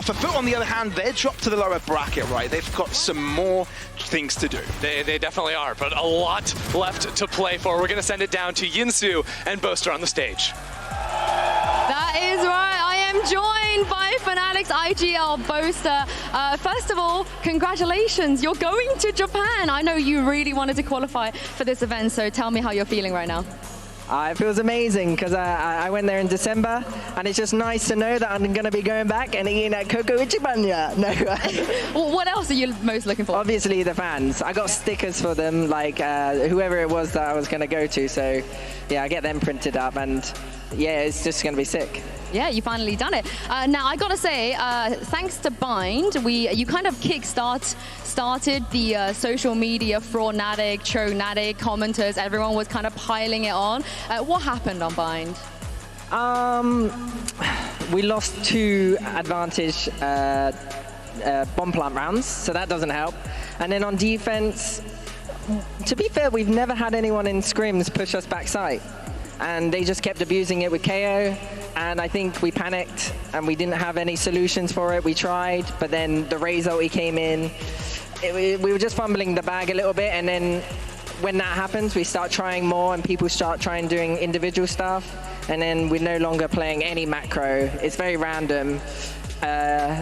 For FUT, on the other hand, they're dropped to the lower bracket, right? They've got some more things to do. They definitely are, but a lot left to play for. We're going to send it down to Yinsu and Boaster on the stage. That is right. I am joined by Fnatic's IGL Boaster. First of all, congratulations. You're going to Japan. I know you really wanted to qualify for this event, so tell me how you're feeling right now. It feels amazing, because I went there in December, and it's just nice to know that I'm going to be going back and eating at Coco Ichibanya. No. Well, what else are you most looking for? Obviously the fans. I got stickers for them, like whoever it was that I was going to go to. So yeah, I get them printed up, and yeah, it's just going to be sick. Yeah, you finally done it. Now, I gotta say, thanks to Bind, you kind of started the social media for Fnatic, Cho-Natic, commenters, everyone was kind of piling it on. What happened on Bind? We lost 2 advantage bomb plant rounds, so that doesn't help. And then on defense, to be fair, we've never had anyone in scrims push us backside. And they just kept abusing it with KO, and I think we panicked and we didn't have any solutions for it. We tried, but then the Raze ulti came in. We were just fumbling the bag a little bit, and then when that happens, we start trying more and people start trying doing individual stuff, and then we're no longer playing any macro. It's very random.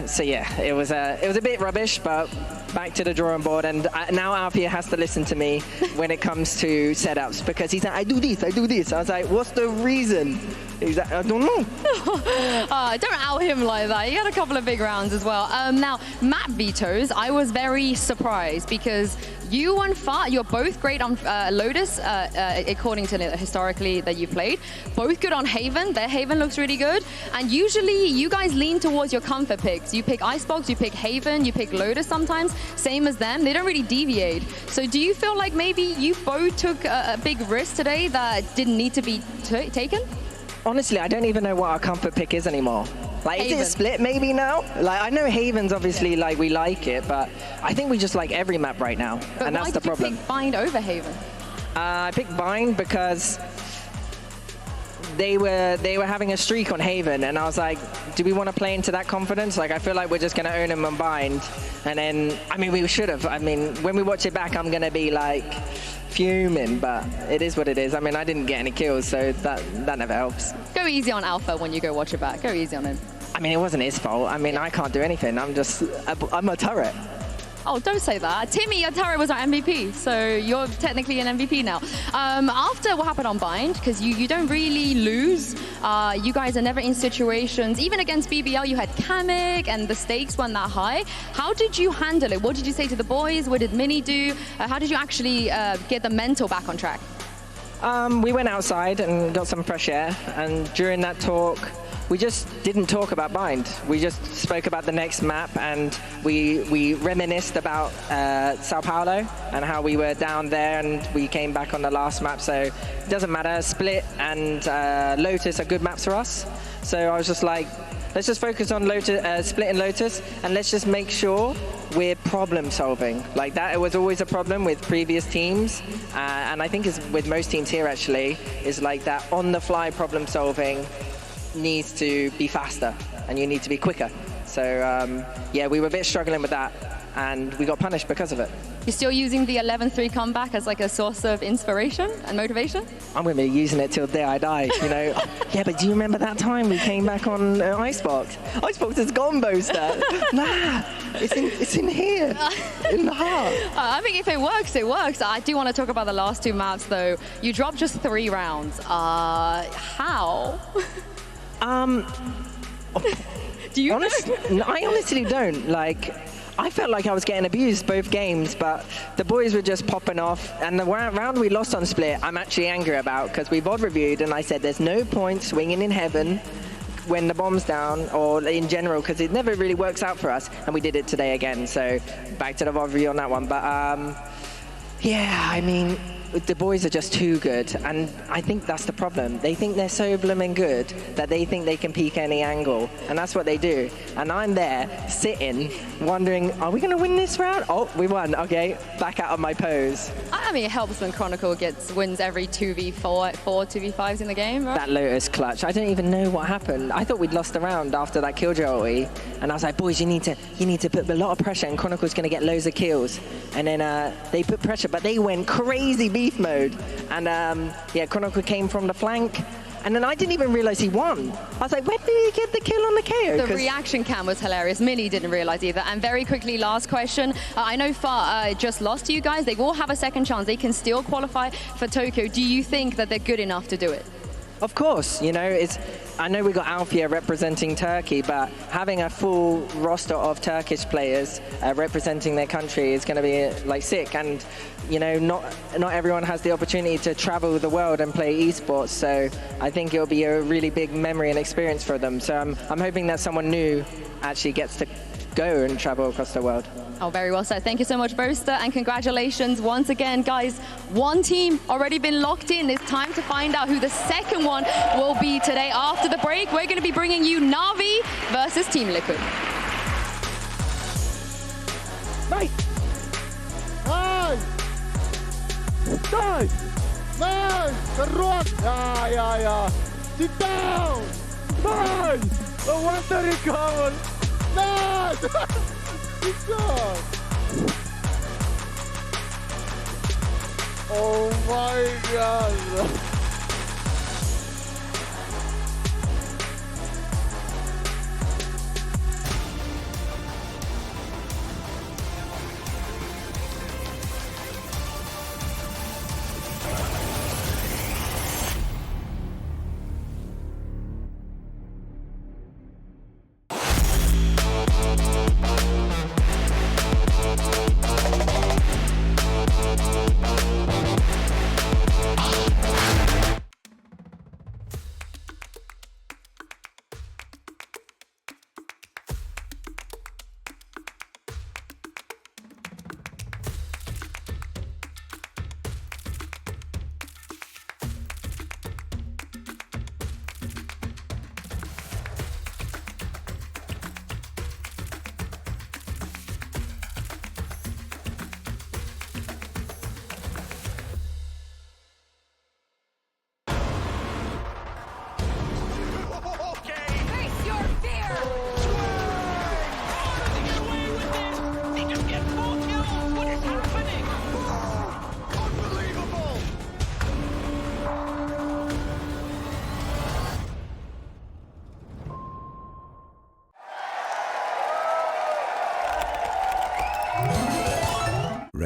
So yeah, it was a bit rubbish, but back to the drawing board, and now Alfia has to listen to me when it comes to setups, because he's like, I do this. I was like, what's the reason? He's like, I don't know. Don't out him like that. He had a couple of big rounds as well. Now, map vetoes, I was very surprised, because you and FUT, you're both great on Lotus, according to historically that you played. Both good on Haven. Their Haven looks really good. And usually you guys lean towards your comfort picks. You pick Icebox, you pick Haven, you pick Lotus sometimes. Same as them. They don't really deviate. So do you feel like maybe you both took a big risk today that didn't need to be taken? Honestly, I don't even know what our comfort pick is anymore. Like, Haven. is it split maybe now? Like, I know Haven's obviously, like, we like it, but I think we just like every map right now, but and that's the problem. Why did you pick Bind over Haven? I picked Bind because they were having a streak on Haven, and I was like, do we want to play into that confidence? Like, I feel like we're just going to own them on Bind, and then, I mean, we should have. I mean, when we watch it back, I'm going to be like fuming, but it is what it is. I mean, I didn't get any kills, so that never helps. Go easy on Alpha when you go watch it back. Go easy on him. I mean, it wasn't his fault. I mean, I can't do anything. I'm a turret. Oh, don't say that. Timmy Yatara was our MVP, so you're technically an MVP now. After what happened on Bind, because you don't really lose, you guys are never in situations, even against BBL you had Kamek and the stakes weren't that high. How did you handle it? What did you say to the boys? What did Mini do? How did you actually get the mental back on track? We went outside and got some fresh air, and during that talk, we just didn't talk about Bind. We just spoke about the next map, and we reminisced about Sao Paulo and how we were down there and we came back on the last map. So it doesn't matter. Split and Lotus are good maps for us. So I was just like, let's just focus on Lotus, Split and Lotus, and let's just make sure we're problem solving. Like that, it was always a problem with previous teams, and I think it's with most teams here actually, is like that on the fly problem solving needs to be faster and you need to be quicker. So yeah, we were a bit struggling with that and we got punished because of it. You're still using the 11-3 comeback as like a source of inspiration and motivation? I'm going to be using it till the day I die, you know. Yeah, but do you remember that time we came back on Icebox? Icebox is gone, Boaster. Nah, it's in here, in the heart. I think if it works, it works. I do want to talk about the last two maps though. You dropped just 3 rounds. How? Do you I honestly don't. Like, I felt like I was getting abused both games, but the boys were just popping off. And the round we lost on Split, I'm actually angry about, because we VOD reviewed and I said there's no point swinging in heaven when the bomb's down, or in general, because it never really works out for us. And we did it today again, so back to the VOD review on that one. But yeah, I mean, the boys are just too good, and I think that's the problem. They think they're so blooming good that they think they can peek any angle, and that's what they do. And I'm there, sitting, wondering, are we going to win this round? Oh, we won. Okay, back out of my pose. I mean, it helps when Chronicle wins every 2v4, 2v5s in the game, right? That Lotus clutch, I don't even know what happened. I thought we'd lost the round after that Killjoy ulti, and I was like, boys, you need to put a lot of pressure, and Chronicle's going to get loads of kills. And then they put pressure, but they went crazy beef mode. And yeah, Chronicle came from the flank, and then I didn't even realize he won. I was like, when did he get the kill on the KO? The reaction cam was hilarious. Mini didn't realize either. And very quickly, last question. I know FUT just lost to you guys. They will have a second chance. They can still qualify for Tokyo. Do you think that they're good enough to do it? Of course, you know, I know we got Alfia representing Turkey, but having a full roster of Turkish players representing their country is going to be like sick. And you know, not everyone has the opportunity to travel the world and play esports. So I think it'll be a really big memory and experience for them. So I'm hoping that someone new actually gets to go and travel across the world. Oh, very well said. Thank you so much, Boaster, and congratulations once again, guys. One team already been locked in. It's time to find out who the second one will be today. After the break, we're going to be bringing you Na'Vi versus Team Liquid. Nice! Nice! Nice! Nice! Karuan! Yeah. Sit down! Nice! No wonder he covered! Nice! Good job! Oh my god!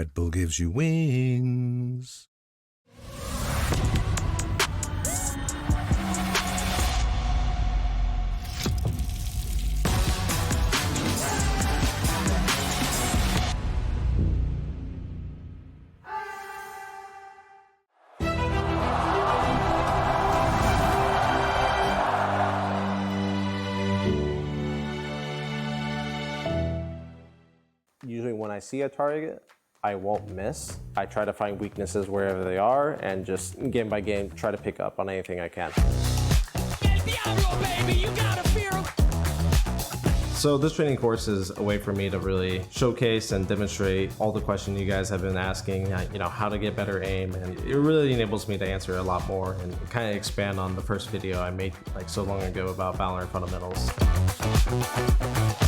Red Bull gives you wings. Usually when I see a target, I won't miss. I try to find weaknesses wherever they are and just game by game try to pick up on anything I can. So this training course is a way for me to really showcase and demonstrate all the questions you guys have been asking, you know, how to get better aim, and it really enables me to answer a lot more and kind of expand on the first video I made like so long ago about VALORANT fundamentals.